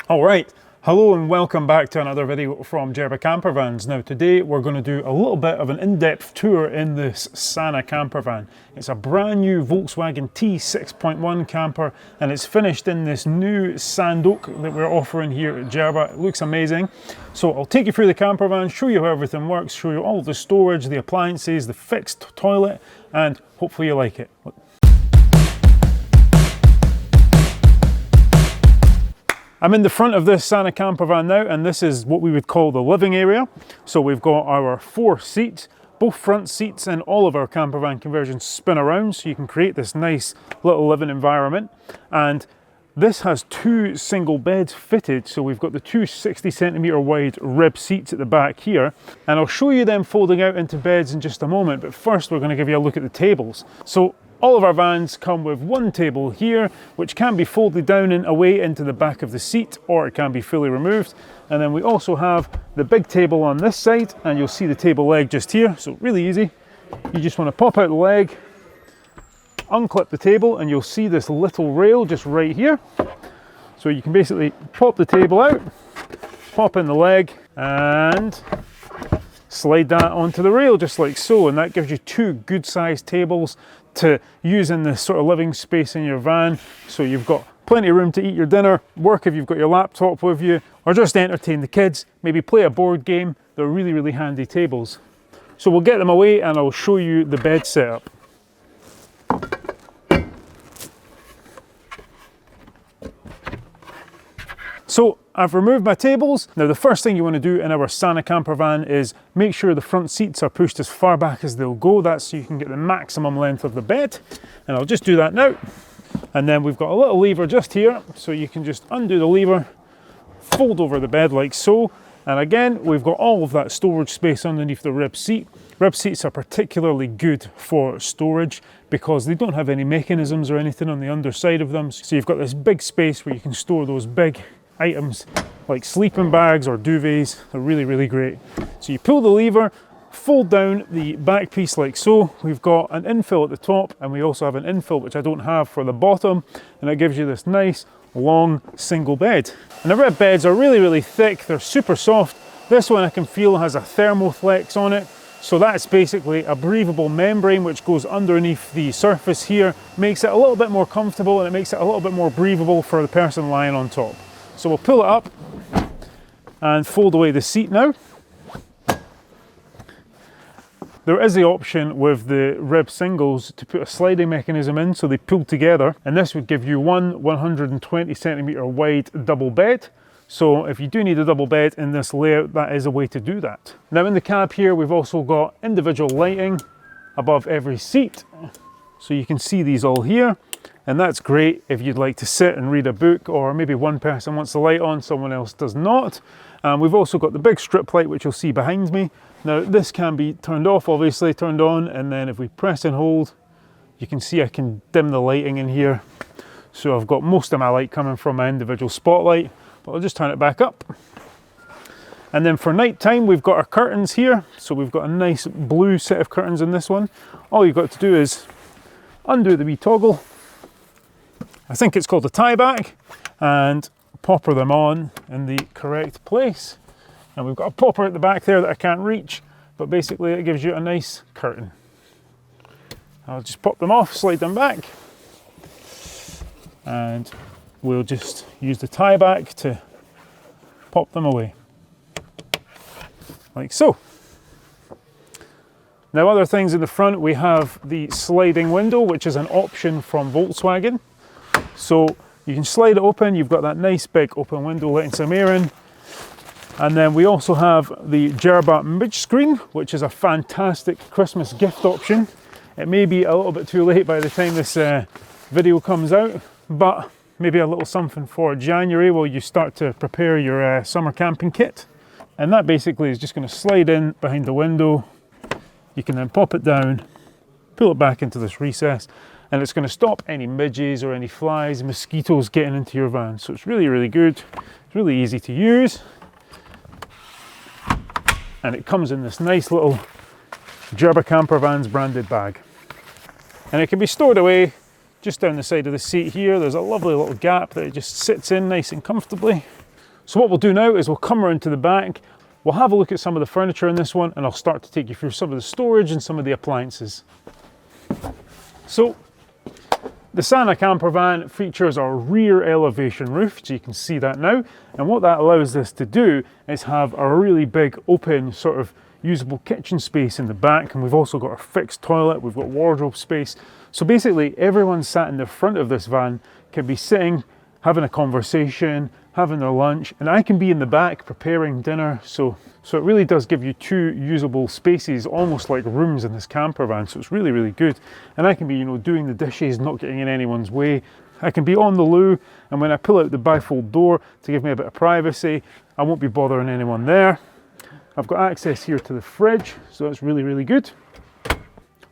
All right, hello and welcome back to another video from Jerba Campervans. Now today we're going to do a little bit of an in-depth tour in this Sanna Campervan. It's a brand new Volkswagen T6.1 camper and it's finished in this new sand oak that we're offering here at Jerba. It looks amazing. So I'll take you through the campervan, show you how everything works, show you all the storage, the appliances, the fixed toilet, and hopefully you like it. I'm in the front of this Sanna Campervan now, and this is what we would call the living area. So we've got our 4 seats, both front seats in all of our campervan conversions spin around, so you can create this nice little living environment. And this has 2 single beds fitted, so we've got the 2 60cm wide rib seats at the back here, and I'll show you them folding out into beds in just a moment, but first we're going to give you a look at the tables. So all of our vans come with one table here, which can be folded down and away into the back of the seat, or it can be fully removed. And then we also have the big table on this side, and you'll see the table leg just here. So really easy. You just want to pop out the leg, unclip the table, and you'll see this little rail just right here. So you can basically pop the table out, pop in the leg, and slide that onto the rail just like so. And that gives you 2 good sized tables to use in this sort of living space in your van. So you've got plenty of room to eat your dinner, work if you've got your laptop with you, or just entertain the kids, maybe play a board game. They're really, really handy tables. So we'll get them away and I'll show you the bed setup. So I've removed my tables. Now the first thing you want to do in our Sanna Campervan is make sure the front seats are pushed as far back as they'll go. That's so you can get the maximum length of the bed. And I'll just do that now. And then we've got a little lever just here, so you can just undo the lever, fold over the bed like so. And again, we've got all of that storage space underneath the rib seat. Rib seats are particularly good for storage because they don't have any mechanisms or anything on the underside of them. So you've got this big space where you can store those big items like sleeping bags or duvets. They're really, really great. So you pull the lever, fold down the back piece like so. We've got an infill at the top, and we also have an infill which I don't have for the bottom, and it gives you this nice long single bed. And the rib beds are really, really thick. They're super soft. This one I can feel has a thermoflex on it. So that's basically a breathable membrane which goes underneath the surface here, makes it a little bit more comfortable, and it makes it a little bit more breathable for the person lying on top. So we'll pull it up and fold away the seat now. There is the option with the rib singles to put a sliding mechanism in so they pull together, and this would give you one 120cm wide double bed. So if you do need a double bed in this layout, that is a way to do that. Now in the cab here, we've also got individual lighting above every seat. So you can see these all here. And that's great if you'd like to sit and read a book, or maybe one person wants the light on, someone else does not. We've also got the big strip light, which you'll see behind me. Now this can be turned off, obviously, turned on, and then if we press and hold, you can see I can dim the lighting in here. So I've got most of my light coming from my individual spotlight, but I'll just turn it back up. And then for night time, we've got our curtains here. So we've got a nice blue set of curtains in this one. All you've got to do is undo the wee toggle. I think it's called a tie back, and popper them on in the correct place. And we've got a popper at the back there that I can't reach, but basically it gives you a nice curtain. I'll just pop them off, slide them back, and we'll just use the tie back to pop them away, like so. Now other things in the front, we have the sliding window, which is an option from Volkswagen. So you can slide it open, you've got that nice big open window letting some air in. And then we also have the Jerba midge screen, which is a fantastic Christmas gift option. It may be a little bit too late by the time this video comes out, but maybe a little something for January while you start to prepare your summer camping kit. And that basically is just going to slide in behind the window. You can then pop it down, pull it back into this recess, and it's going to stop any midges or any flies, mosquitoes getting into your van. So it's really, really good. It's really easy to use. And it comes in this nice little Jerba Campervans branded bag. And it can be stored away just down the side of the seat here. There's a lovely little gap that it just sits in nice and comfortably. So what we'll do now is we'll come around to the back, we'll have a look at some of the furniture in this one, and I'll start to take you through some of the storage and some of the appliances. So the Sanna Campervan features a rear elevation roof, so you can see that now. And what that allows us to do is have a really big open sort of usable kitchen space in the back, and we've also got a fixed toilet, we've got wardrobe space. So basically everyone sat in the front of this van can be sitting, having a conversation, having their lunch, and I can be in the back preparing dinner. So it really does give you two usable spaces, almost like rooms in this camper van. So it's really, really good. And I can be, you know, doing the dishes, not getting in anyone's way. I can be on the loo, and when I pull out the bifold door to give me a bit of privacy, I won't be bothering anyone there. I've got access here to the fridge, so that's really, really good.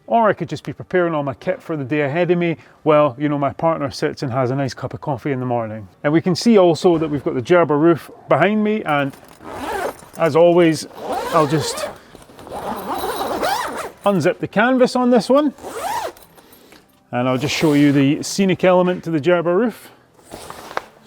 Or I could just be preparing all my kit for the day ahead of me while, you know, my partner sits and has a nice cup of coffee in the morning. And we can see also that we've got the Jerba roof behind me, and as always, I'll just unzip the canvas on this one, and I'll just show you the scenic element to the Jerba roof.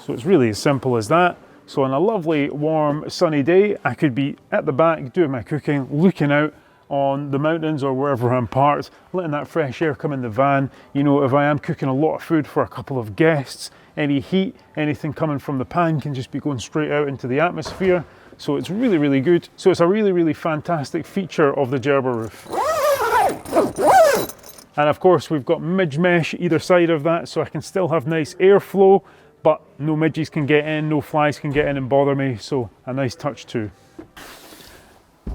So it's really as simple as that. So on a lovely, warm, sunny day, I could be at the back doing my cooking, looking out on the mountains or wherever I'm parked, letting that fresh air come in the van. You know, if I am cooking a lot of food for a couple of guests, any heat, anything coming from the pan can just be going straight out into the atmosphere. So it's really, really good. So it's a really, really fantastic feature of the Jerba roof. And of course, we've got midge mesh either side of that, so I can still have nice airflow, but no midges can get in, no flies can get in and bother me, so a nice touch too.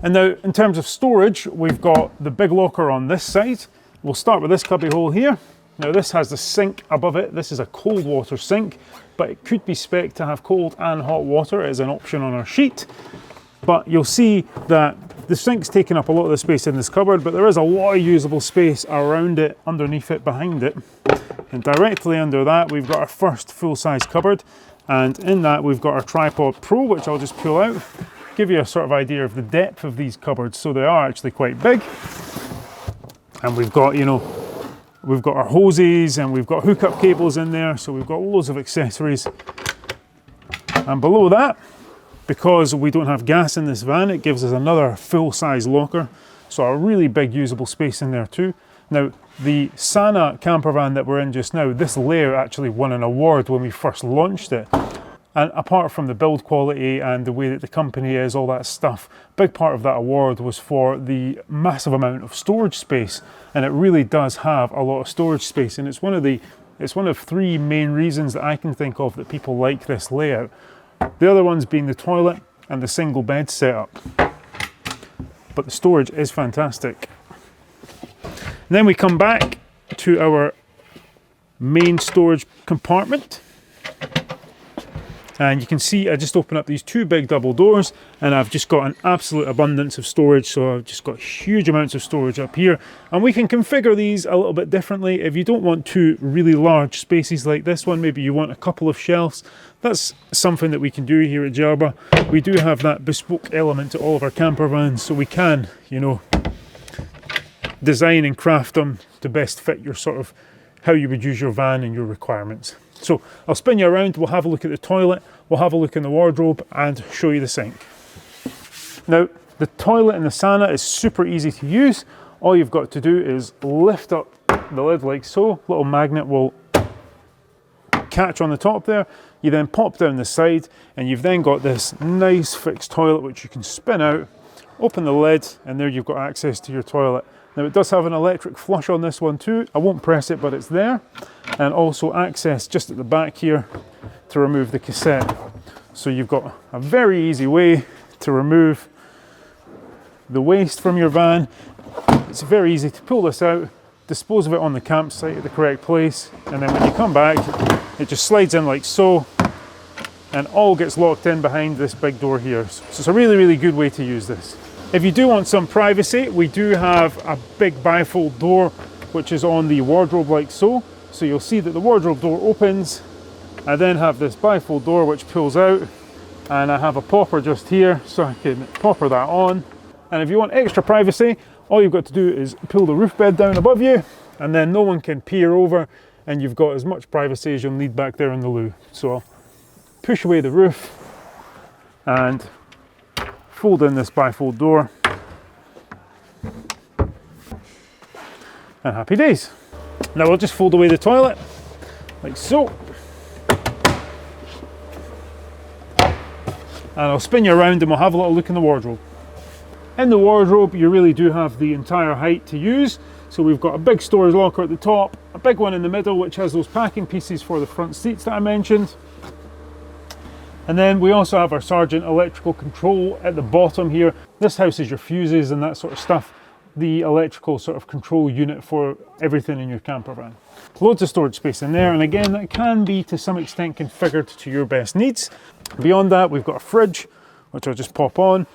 And now, in terms of storage, we've got the big locker on this side. We'll start with this cubby hole here. Now this has the sink above it. This is a cold water sink, but it could be spec'd to have cold and hot water as an option on our sheet. But you'll see that the sink's taking up a lot of the space in this cupboard, but there is a lot of usable space around it, underneath it, behind it. And directly under that, we've got our first full-size cupboard. And in that, we've got our Tripod Pro, which I'll just pull out, give you a sort of idea of the depth of these cupboards. So they are actually quite big. And we've got, you know, we've got our hoses and we've got hookup cables in there. So we've got loads of accessories. And below that, because we don't have gas in this van, it gives us another full-size locker. So a really big usable space in there too. Now, the Sanna Campervan that we're in just now, this layout actually won an award when we first launched it. And apart from the build quality and the way that the company is, all that stuff, a big part of that award was for the massive amount of storage space. And it really does have a lot of storage space. And it's one of three main reasons that I can think of that people like this layout. The other ones being the toilet and the single bed setup. But the storage is fantastic. And then we come back to our main storage compartment. And you can see I just open up these two big double doors and I've just got an absolute abundance of storage. So I've just got huge amounts of storage up here. And we can configure these a little bit differently. If you don't want two really large spaces like this one, maybe you want a couple of shelves, that's something that we can do here at Jerba. We do have that bespoke element to all of our camper vans, so we can, you know, design and craft them to best fit your sort of how you would use your van and your requirements. So I'll spin you around, we'll have a look at the toilet, we'll have a look in the wardrobe and show you the sink. Now, the toilet in the Sanna is super easy to use. All you've got to do is lift up the lid like so, little magnet will catch on the top there. You then pop down the side and you've then got this nice fixed toilet which you can spin out, open the lid, and there you've got access to your toilet. Now it does have an electric flush on this one too. I won't press it, but it's there. And also access just at the back here to remove the cassette. So you've got a very easy way to remove the waste from your van. It's very easy to pull this out, dispose of it on the campsite at the correct place, and then when you come back, it just slides in like so, and all gets locked in behind this big door here. So it's a really, really good way to use this. If you do want some privacy, we do have a big bifold door which is on the wardrobe like so. So you'll see that the wardrobe door opens. I then have this bifold door which pulls out, and I have a popper just here so I can popper that on. And if you want extra privacy, all you've got to do is pull the roof bed down above you, and then no one can peer over, and you've got as much privacy as you'll need back there in the loo. So I'll push away the roof, and fold in this bifold door, and happy days. Now we'll just fold away the toilet, like so. And I'll spin you around and we'll have a little look in the wardrobe. In the wardrobe, you really do have the entire height to use. So we've got a big storage locker at the top, a big one in the middle, which has those packing pieces for the front seats that I mentioned. And then we also have our Sargent electrical control at the bottom here. This houses your fuses and that sort of stuff. The electrical sort of control unit for everything in your camper van. Loads of storage space in there, and again, that can be to some extent configured to your best needs. Beyond that, we've got a fridge, which I'll just pop on.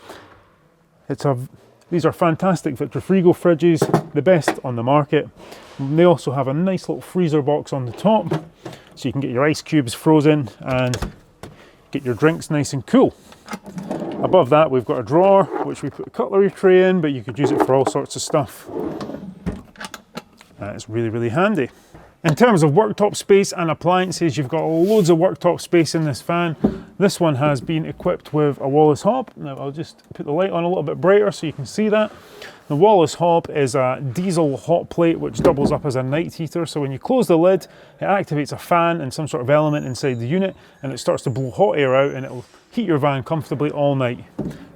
These are fantastic Victor Frigo fridges, the best on the market. They also have a nice little freezer box on the top, so you can get your ice cubes frozen and get your drinks nice and cool. Above that, we've got a drawer, which we put a cutlery tray in, but you could use it for all sorts of stuff. It's really, really handy. In terms of worktop space and appliances, you've got loads of worktop space in this van. This one has been equipped with a Wallace hob. Now I'll just put the light on a little bit brighter so you can see that. The Wallace hob is a diesel hot plate which doubles up as a night heater. So when you close the lid, it activates a fan and some sort of element inside the unit, and it starts to blow hot air out, and it'll heat your van comfortably all night.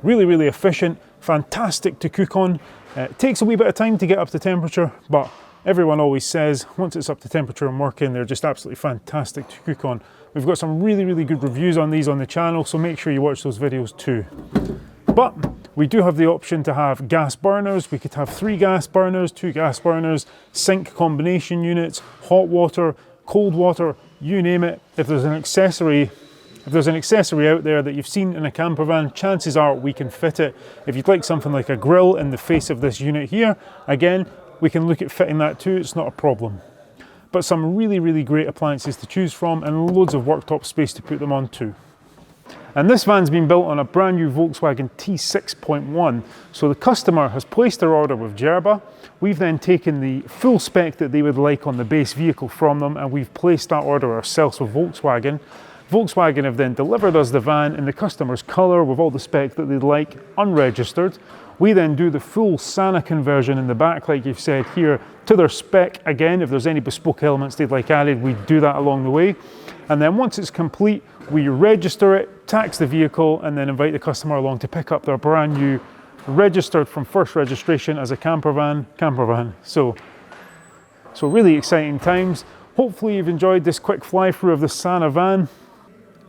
Really, really efficient, fantastic to cook on. It takes a wee bit of time to get up to temperature, but everyone always says once it's up to temperature and working, they're just absolutely fantastic to cook on. We've got some really, really good reviews on these on the channel, so make sure you watch those videos too. But we do have the option to have gas burners. We could have 3 gas burners, 2 gas burners, sink combination units, hot water, cold water, you name it. If there's an accessory out there that you've seen in a camper van, chances are we can fit it. If you'd like something like a grill in the face of this unit here, again, we can look at fitting that too, it's not a problem. But some really, really great appliances to choose from and loads of worktop space to put them on too. And this van's been built on a brand new Volkswagen T6.1. So the customer has placed their order with Jerba. We've then taken the full spec that they would like on the base vehicle from them, and we've placed that order ourselves with Volkswagen. Volkswagen have then delivered us the van in the customer's colour with all the spec that they'd like, unregistered. We then do the full Sanna conversion in the back, like you've said here, to their spec. Again, if there's any bespoke elements they'd like added, we do that along the way. And then once it's complete, we register it, tax the vehicle, and then invite the customer along to pick up their brand new, registered from first registration as a campervan. So really exciting times. Hopefully you've enjoyed this quick fly through of the Sanna van.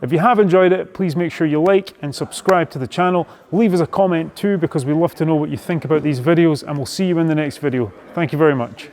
If you have enjoyed it, please make sure you like and subscribe to the channel. Leave us a comment too, because we love to know what you think about these videos, and we'll see you in the next video. Thank you very much.